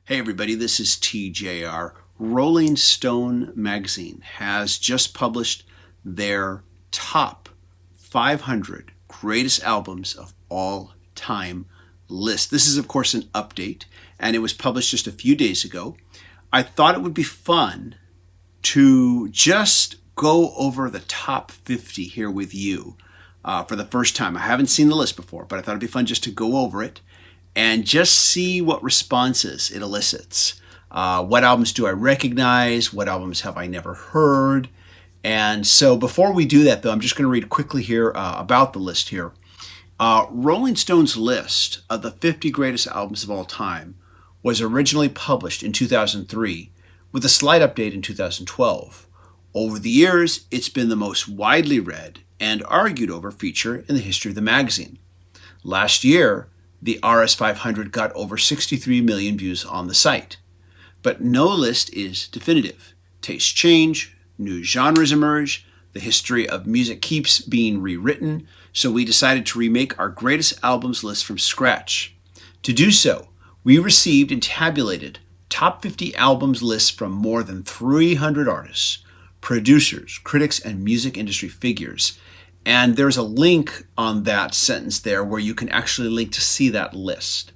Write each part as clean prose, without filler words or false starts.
Hey everybody, this is TJR. Rolling Stone magazine has just published their top 500 greatest albums of all time list. This is of course an update and it was published just a few days ago. I thought it would be fun to just go over the top 50 here with you for the first time. I haven't seen the list before, but I thought it'd be fun just to go over it and just see what responses it elicits. What albums do I recognize? What albums have I never heard? And so before we do that, though, I'm just going to read quickly here about the list here. Rolling Stone's list of the 50 greatest albums of all time was originally published in 2003 with a slight update in 2012. Over the years, it's been the most widely read and argued over feature in the history of the magazine. Last year, the RS500 got over 63 million views on the site. But no list is definitive. Tastes change, new genres emerge, the history of music keeps being rewritten, so we decided to remake our greatest albums list from scratch. To do so, we received and tabulated top 50 albums lists from more than 300 artists, producers, critics, and music industry figures. And there's a link on that sentence there where you can actually link to see that list.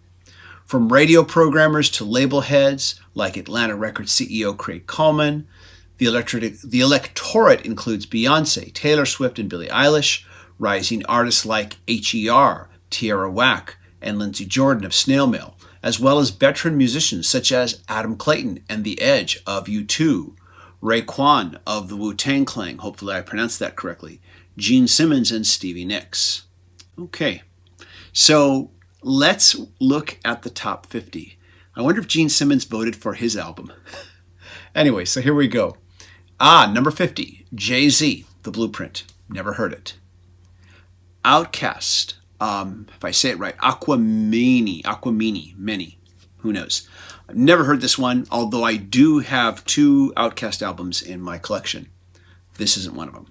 From radio programmers to label heads like Atlanta Records CEO Craig Coleman, the electorate includes Beyonce, Taylor Swift, and Billie Eilish, rising artists like H.E.R., Tierra Whack, and Lindsey Jordan of Snail Mail, as well as veteran musicians such as Adam Clayton and The Edge of U2, Raekwon of the Wu-Tang Clan, hopefully I pronounced that correctly, Gene Simmons, and Stevie Nicks. Okay, so let's look at the top 50. I wonder if Gene Simmons voted for his album. Anyway, so here we go. Number 50, Jay-Z, The Blueprint. Never heard it. Outkast, if I say it right, Aquemini, who knows. I've never heard this one, although I do have 2 Outkast albums in my collection. This isn't one of them.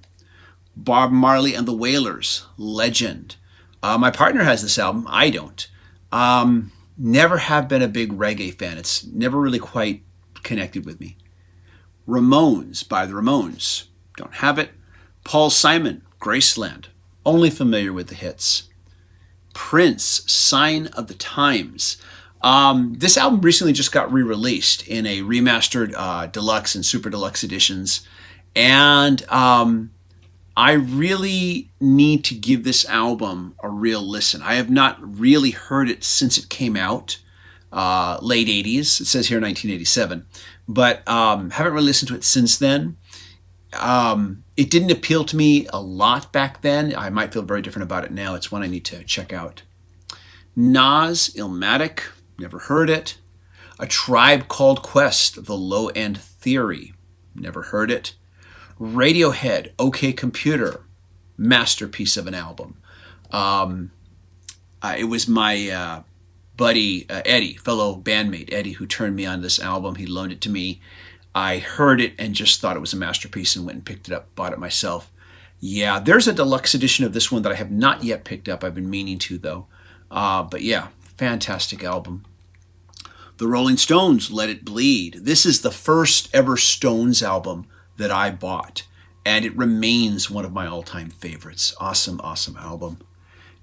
Bob Marley and the Wailers, Legend. My partner has this album. I don't. Never have been a big reggae fan. It's never really quite connected with me. Ramones by the Ramones. Don't have it. Paul Simon, Graceland. Only familiar with the hits. Prince, Sign of the Times. This album recently just got re-released in a remastered deluxe and super deluxe editions. And I really need to give this album a real listen. I have not really heard it since it came out, late 80s. It says here 1987, but haven't really listened to it since then. It didn't appeal to me a lot back then. I might feel very different about it now. It's one I need to check out. Nas Illmatic, never heard it. A Tribe Called Quest, The Low End Theory, never heard it. Radiohead, OK Computer, masterpiece of an album. It was my buddy Eddie, fellow bandmate Eddie, who turned me on this album. He loaned it to me. I heard it and just thought it was a masterpiece and went and picked it up, bought it myself. Yeah, there's a deluxe edition of this one that I have not yet picked up. I've been meaning to, though. But yeah, fantastic album. The Rolling Stones, Let It Bleed. This is the first ever Stones album that I bought, and it remains one of my all-time favorites. Awesome, awesome album.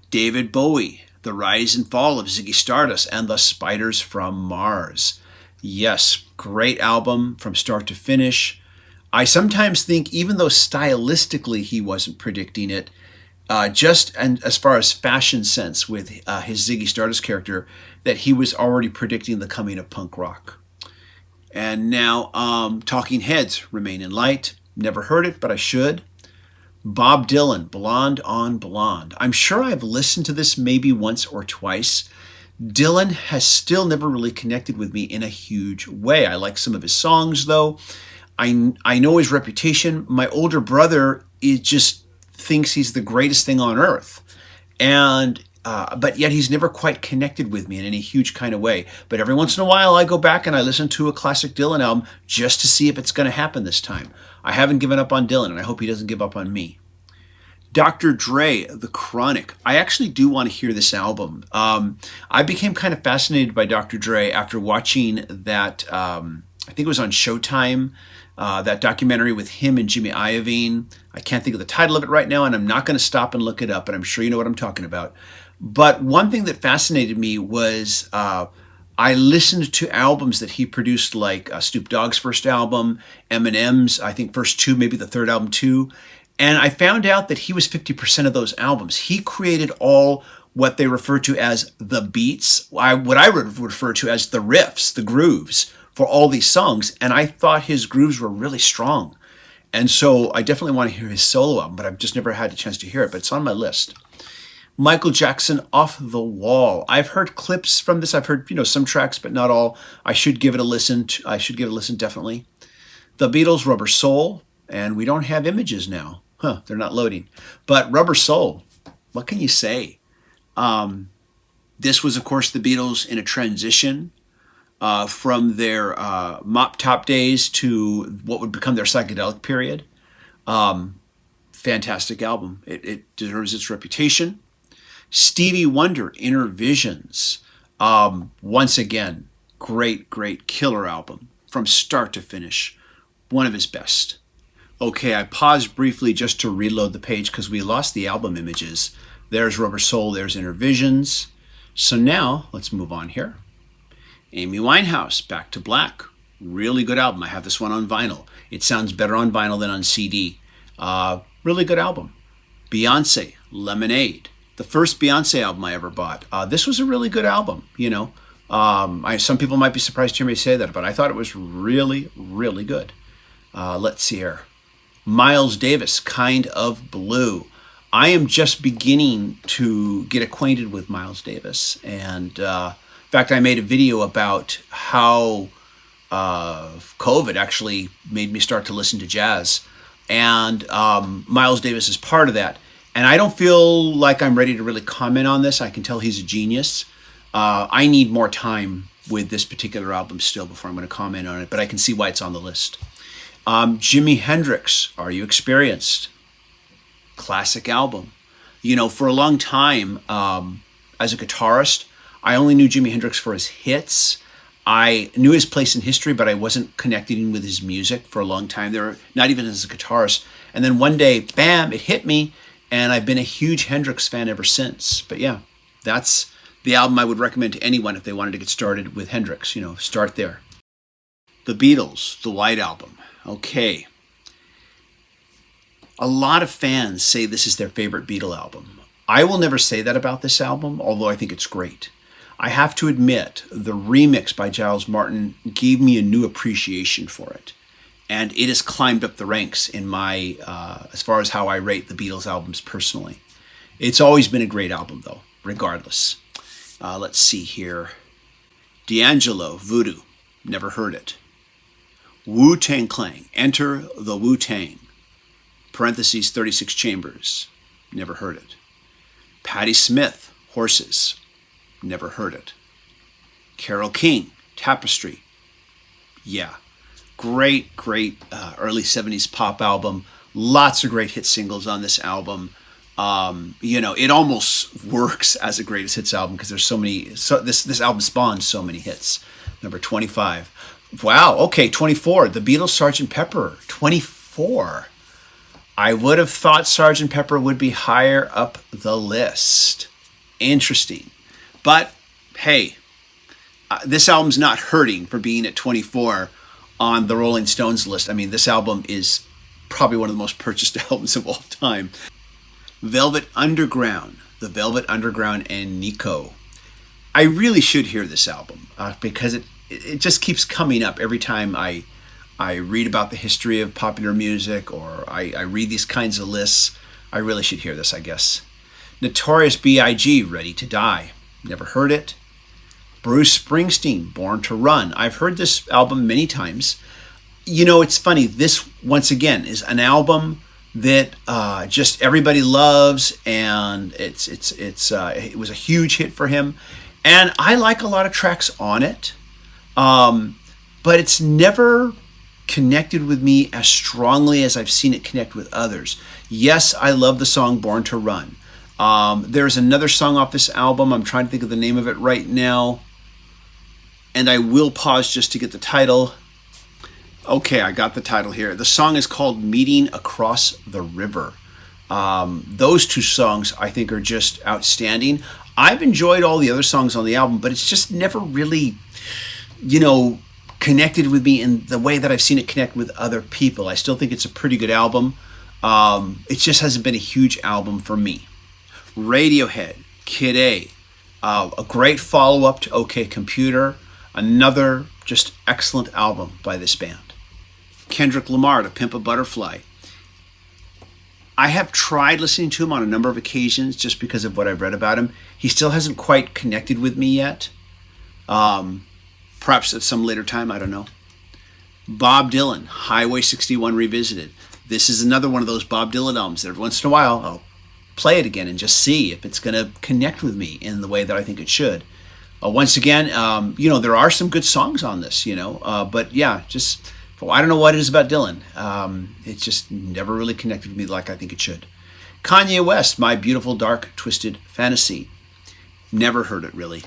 David Bowie, The Rise and Fall of Ziggy Stardust and the Spiders from Mars. Yes, great album from start to finish. I sometimes think, even though stylistically he wasn't predicting it, just and as far as fashion sense with his Ziggy Stardust character, that he was already predicting the coming of punk rock. And now, Talking Heads, Remain in Light. Never heard it, but I should. Bob Dylan, Blonde on Blonde. I'm sure I've listened to this maybe once or twice. Dylan has still never really connected with me in a huge way. I like some of his songs, though. I know his reputation. My older brother just thinks he's the greatest thing on earth. But yet he's never quite connected with me in any huge kind of way. But every once in a while I go back and I listen to a classic Dylan album just to see if it's going to happen this time. I haven't given up on Dylan, and I hope he doesn't give up on me. Dr. Dre, The Chronic. I actually do want to hear this album. I became kind of fascinated by Dr. Dre after watching that, I think it was on Showtime, that documentary with him and Jimmy Iovine. I can't think of the title of it right now, and I'm not going to stop and look it up, but I'm sure you know what I'm talking about. But one thing that fascinated me was I listened to albums that he produced, like Snoop Dogg's first album, Eminem's, I think, first two, maybe the third album too. And I found out that he was 50% of those albums. He created all what they refer to as the beats, what I would refer to as the riffs, the grooves for all these songs. And I thought his grooves were really strong. And so I definitely want to hear his solo album, but I've just never had a chance to hear it, but it's on my list. Michael Jackson, Off the Wall. I've heard clips from this. I've heard, some tracks, but not all. I should give it a listen. Definitely. The Beatles, Rubber Soul. And we don't have images now. They're not loading. But Rubber Soul, what can you say? This was, of course, the Beatles in a transition from their mop top days to what would become their psychedelic period. Fantastic album. It deserves its reputation. Stevie Wonder, Inner Visions. Once again, great killer album from start to finish. One of his best. Okay, I paused briefly just to reload the page because we lost the album images. There's Rubber Soul, there's Inner Visions. So now, let's move on here. Amy Winehouse, Back to Black. Really good album. I have this one on vinyl. It sounds better on vinyl than on CD. Really good album. Beyonce, Lemonade. The first Beyonce album I ever bought. This was a really good album, some people might be surprised to hear me say that, but I thought it was really, really good. Let's see here. Miles Davis, Kind of Blue. I am just beginning to get acquainted with Miles Davis. And in fact, I made a video about how COVID actually made me start to listen to jazz. And Miles Davis is part of that. And I don't feel like I'm ready to really comment on this. I can tell he's a genius. I need more time with this particular album still before I'm going to comment on it, but I can see why it's on the list. Jimi Hendrix, Are You Experienced? Classic album. For a long time, as a guitarist, I only knew Jimi Hendrix for his hits. I knew his place in history, but I wasn't connecting with his music for a long time there, not even as a guitarist. And then one day, bam, it hit me, and I've been a huge Hendrix fan ever since. But yeah, that's the album I would recommend to anyone if they wanted to get started with Hendrix. Start there. The Beatles, the White Album. Okay. A lot of fans say this is their favorite Beatle album. I will never say that about this album, although I think it's great. I have to admit, the remix by Giles Martin gave me a new appreciation for it. And it has climbed up the ranks in my, as far as how I rate the Beatles albums personally. It's always been a great album, though, regardless. Let's see here. D'Angelo, Voodoo. Never heard it. Wu-Tang Clan, Enter the Wu-Tang. Parentheses, 36 Chambers. Never heard it. Patti Smith, Horses. Never heard it. Carole King, Tapestry. Yeah. Great early 70s pop album. Lots of great hit singles on this album. It almost works as a greatest hits album because there's so many. This album spawns so many hits. Number 25. Wow. Okay, 24. The Beatles Sgt Pepper. 24. I would have thought Sgt Pepper would be higher up the list. Interesting. But hey, this album's not hurting for being at 24 on the Rolling Stones list. I mean, this album is probably one of the most purchased albums of all time. Velvet Underground, The Velvet Underground and Nico. I really should hear this album because it just keeps coming up every time I read about the history of popular music or I read these kinds of lists. I really should hear this, I guess. Notorious B.I.G., Ready to Die. Never heard it. Bruce Springsteen, Born to Run. I've heard this album many times. It's funny. This, once again, is an album that just everybody loves, and it was a huge hit for him. And I like a lot of tracks on it, but it's never connected with me as strongly as I've seen it connect with others. Yes, I love the song Born to Run. There's another song off this album. I'm trying to think of the name of it right now. And I will pause just to get the title. Okay, I got the title here. The song is called Meeting Across the River. Those two songs I think are just outstanding. I've enjoyed all the other songs on the album, but it's just never really, connected with me in the way that I've seen it connect with other people. I still think it's a pretty good album. It just hasn't been a huge album for me. Radiohead, Kid A, a great follow-up to OK Computer, another just excellent album by this band. Kendrick Lamar, To Pimp a Butterfly. I have tried listening to him on a number of occasions just because of what I've read about him. He still hasn't quite connected with me yet. Perhaps at some later time, I don't know. Bob Dylan, Highway 61 Revisited. This is another one of those Bob Dylan albums that every once in a while I'll play it again and just see if it's going to connect with me in the way that I think it should. Once again, there are some good songs on this, but yeah, just, I don't know what it is about Dylan. It just never really connected with me like I think it should. Kanye West, My Beautiful Dark Twisted Fantasy. Never heard it really.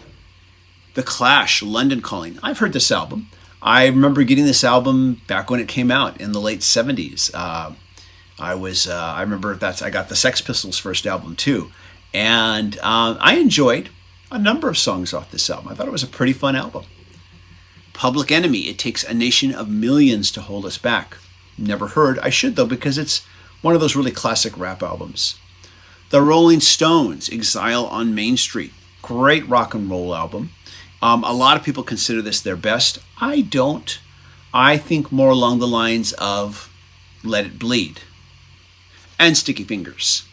The Clash, London Calling. I've heard this album. I remember getting this album back when it came out in the late 70s. I remember I got the Sex Pistols' first album too. And I enjoyed a number of songs off this album. I thought it was a pretty fun album. Public Enemy, It Takes a Nation of Millions to Hold Us Back. Never heard. I should though, because it's one of those really classic rap albums. The Rolling Stones, Exile on Main Street. Great rock and roll album. A lot of people consider this their best. I don't. I think more along the lines of Let It Bleed. And Sticky Fingers.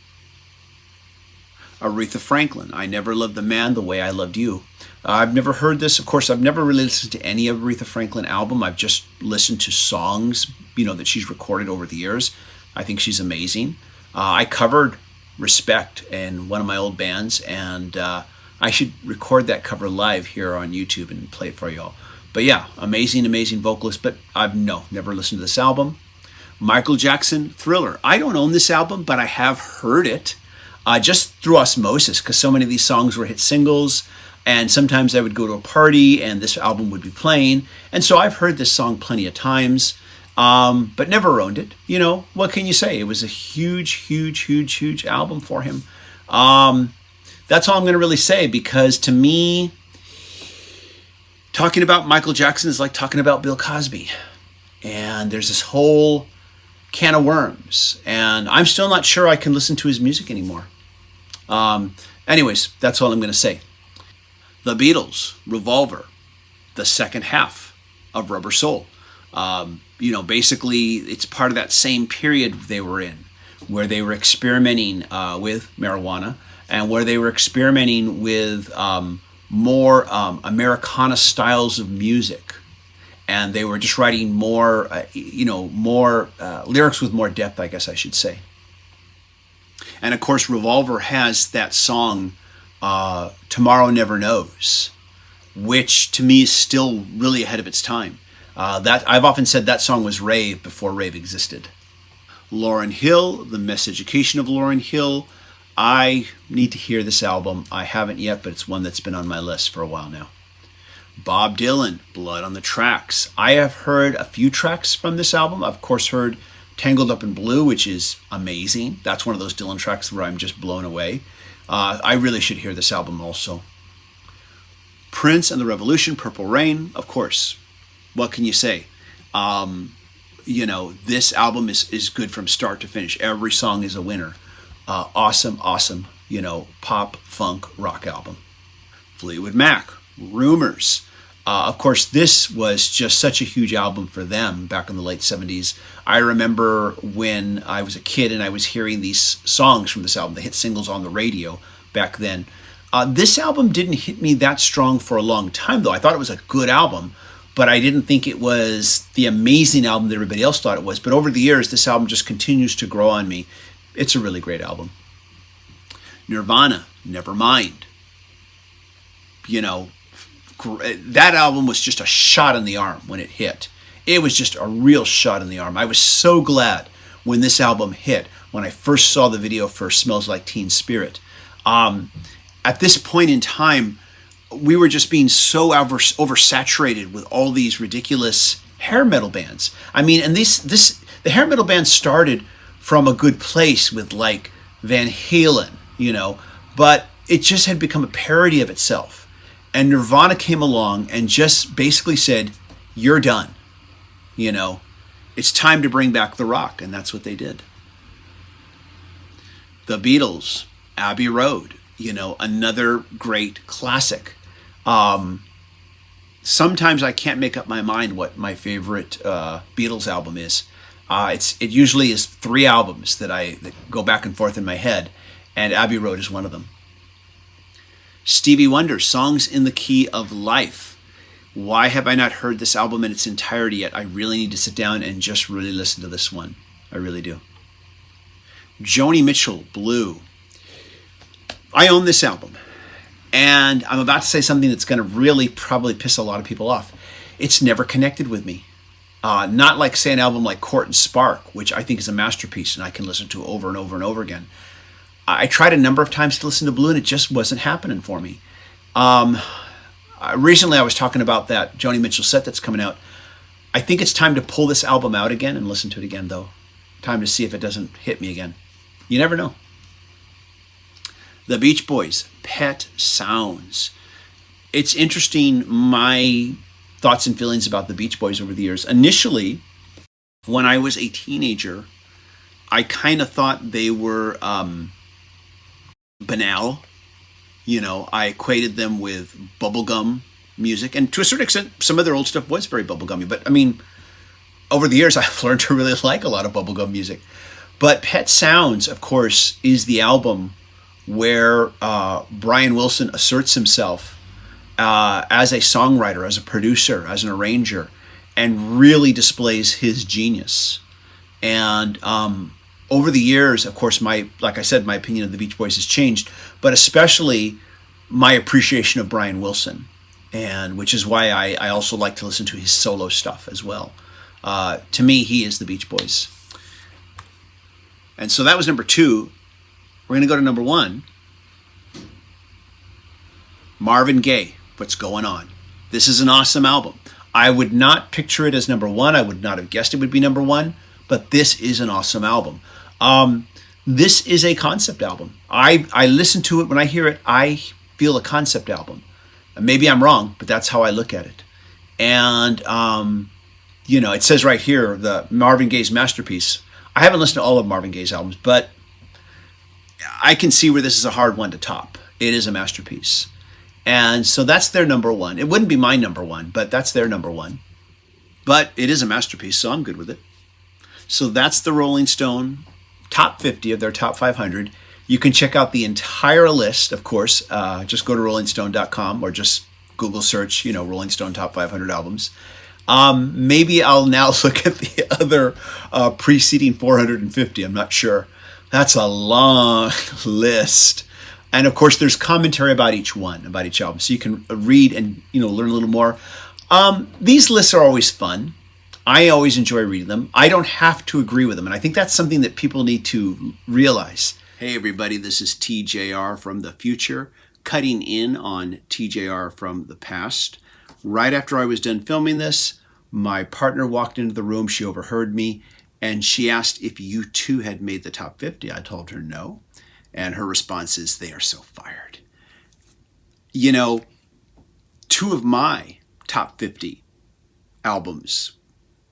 Aretha Franklin, I Never Loved the Man the Way I Loved You. I've never heard this. Of course, I've never really listened to any of Aretha Franklin album. I've just listened to songs, that she's recorded over the years. I think she's amazing. I covered Respect in one of my old bands, and I should record that cover live here on YouTube and play it for y'all. But yeah, amazing vocalist, but I've never listened to this album. Michael Jackson, Thriller. I don't own this album, but I have heard it just through osmosis, because so many of these songs were hit singles, and sometimes I would go to a party and this album would be playing, and so I've heard this song plenty of times, but never owned it. What can you say? It was a huge album for him. That's all I'm going to really say, because to me, talking about Michael Jackson is like talking about Bill Cosby. And there's this whole can of worms. And I'm still not sure I can listen to his music anymore. Anyways, that's all I'm going to say. The Beatles, Revolver, the second half of Rubber Soul. Basically, it's part of that same period they were in, where they were experimenting with marijuana, and where they were experimenting with more Americana styles of music. And they were just writing more lyrics with more depth, I guess I should say. And of course, Revolver has that song, Tomorrow Never Knows, which to me is still really ahead of its time. That I've often said that song was rave before rave existed. Lauryn Hill, The Miseducation of Lauryn Hill. I need to hear this album. I haven't yet, but it's one that's been on my list for a while now. Bob Dylan, Blood on the Tracks. I have heard a few tracks from this album. I've, of course, heard Tangled Up in Blue, which is amazing. That's one of those Dylan tracks where I'm just blown away. I really should hear this album also. Prince and the Revolution, Purple Rain, of course. What can you say? This album is good from start to finish. Every song is a winner. Awesome, pop, funk, rock album. Fleetwood Mac, Rumors. Of course, this was just such a huge album for them back in the late 70s. I remember when I was a kid and I was hearing these songs from this album, the hit singles on the radio back then. This album didn't hit me that strong for a long time, though. I thought it was a good album, but I didn't think it was the amazing album that everybody else thought it was. But over the years, this album just continues to grow on me. It's a really great album. Nirvana, Nevermind. That album was just a shot in the arm when it hit. It was just a real shot in the arm. I was so glad when this album hit, when I first saw the video for Smells Like Teen Spirit. At this point in time, we were just being so oversaturated with all these ridiculous hair metal bands. I mean, and the hair metal bands started from a good place with like Van Halen, you know, but it just had become a parody of itself. And Nirvana came along and just basically said, you're done. You know, it's time to bring back the rock. And that's what they did. The Beatles, Abbey Road, you know, another great classic. Sometimes I can't make up my mind what my favorite Beatles album is. It usually is 3 albums that go back and forth in my head, and Abbey Road is one of them. Stevie Wonder, Songs in the Key of Life. Why have I not heard this album in its entirety yet? I really need to sit down and just really listen to this one. I really do. Joni Mitchell, Blue. I own this album, and I'm about to say something that's going to really probably piss a lot of people off. It's never connected with me. Not like, say, an album like Court and Spark, which I think is a masterpiece and I can listen to over and over and over again. I tried a number of times to listen to Blue and it just wasn't happening for me. Recently I was talking about that Joni Mitchell set that's coming out. I think it's time to pull this album out again and listen to it again, though. Time to see if it doesn't hit me again. You never know. The Beach Boys, Pet Sounds. It's interesting, my thoughts and feelings about the Beach Boys over the years. Initially, when I was a teenager, I kind of thought they were banal. You know, I equated them with bubblegum music. And to a certain extent, some of their old stuff was very bubblegummy. But, I mean, over the years, I've learned to really like a lot of bubblegum music. But Pet Sounds, of course, is the album where Brian Wilson asserts himself as a songwriter, as a producer, as an arranger, and really displays his genius. And over the years, of course, like I said, my opinion of the Beach Boys has changed, but especially my appreciation of Brian Wilson, and which is why I also like to listen to his solo stuff as well. To me, he is the Beach Boys. And so that was number 2. We're going to go to number 1. Marvin Gaye, What's Going On. This is an awesome album. I would not picture it as number 1. I would not have guessed it would be number 1, but this is an awesome album. This is a concept album. I listen to it. When I hear it, I feel a concept album. Maybe I'm wrong, but that's how I look at it. And, you know, it says right here, the Marvin Gaye's masterpiece. I haven't listened to all of Marvin Gaye's albums, but I can see where this is a hard one to top. It is a masterpiece. And so that's their number 1. It wouldn't be my number 1, but that's their number 1. But it is a masterpiece, so I'm good with it. So that's the Rolling Stone top 50 of their top 500. You can check out the entire list, of course. Just go to rollingstone.com or just Google search, you know, Rolling Stone top 500 albums. Maybe I'll now look at the other preceding 450. I'm not sure. That's a long list. And of course, there's commentary about each one, about each album. So you can read and, you know, learn a little more. These lists are always fun. I always enjoy reading them. I don't have to agree with them. And I think that's something that people need to realize. Hey, everybody, this is TJR from the future, cutting in on TJR from the past. Right after I was done filming this, my partner walked into the room. She overheard me, and she asked if you too had made the top 50. I told her no. And her response is, they are so fired. You know, 2 of my top 50 albums,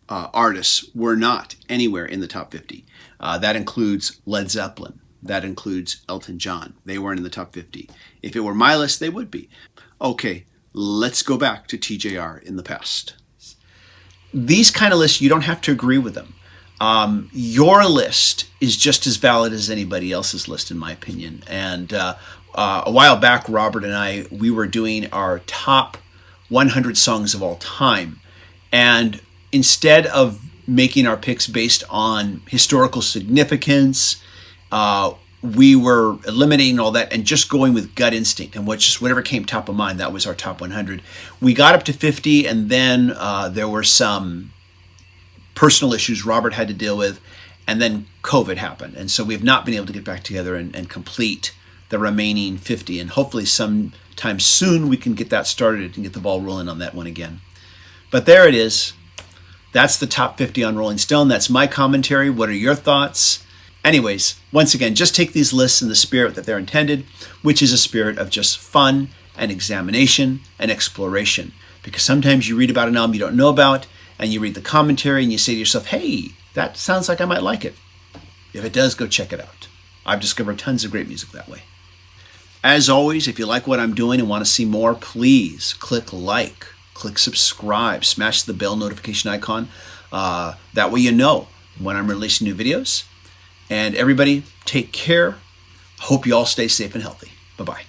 artists, were not anywhere in the top 50. That includes Led Zeppelin. That includes Elton John. They weren't in the top 50. If it were my list, they would be. Okay, let's go back to TJR in the past. These kind of lists, you don't have to agree with them. Your list is just as valid as anybody else's list, in my opinion. And a while back, Robert and we were doing our top 100 songs of all time. And instead of making our picks based on historical significance, we were eliminating all that and just going with gut instinct and just whatever came top of mind. That was our top 100. We got up to 50, and then there were some personal issues Robert had to deal with, and then COVID happened. And so we've not been able to get back together and complete the remaining 50. And hopefully sometime soon we can get that started and get the ball rolling on that one again. But there it is. That's the top 50 on Rolling Stone. That's my commentary. What are your thoughts? Anyways, once again, just take these lists in the spirit that they're intended, which is a spirit of just fun and examination and exploration. Because sometimes you read about an album you don't know about, and you read the commentary and you say to yourself, hey, that sounds like I might like it. If it does, go check it out. I've discovered tons of great music that way. As always, if you like what I'm doing and want to see more, please click like, click subscribe, smash the bell notification icon. That way you know when I'm releasing new videos. And everybody, take care. Hope you all stay safe and healthy. Bye-bye.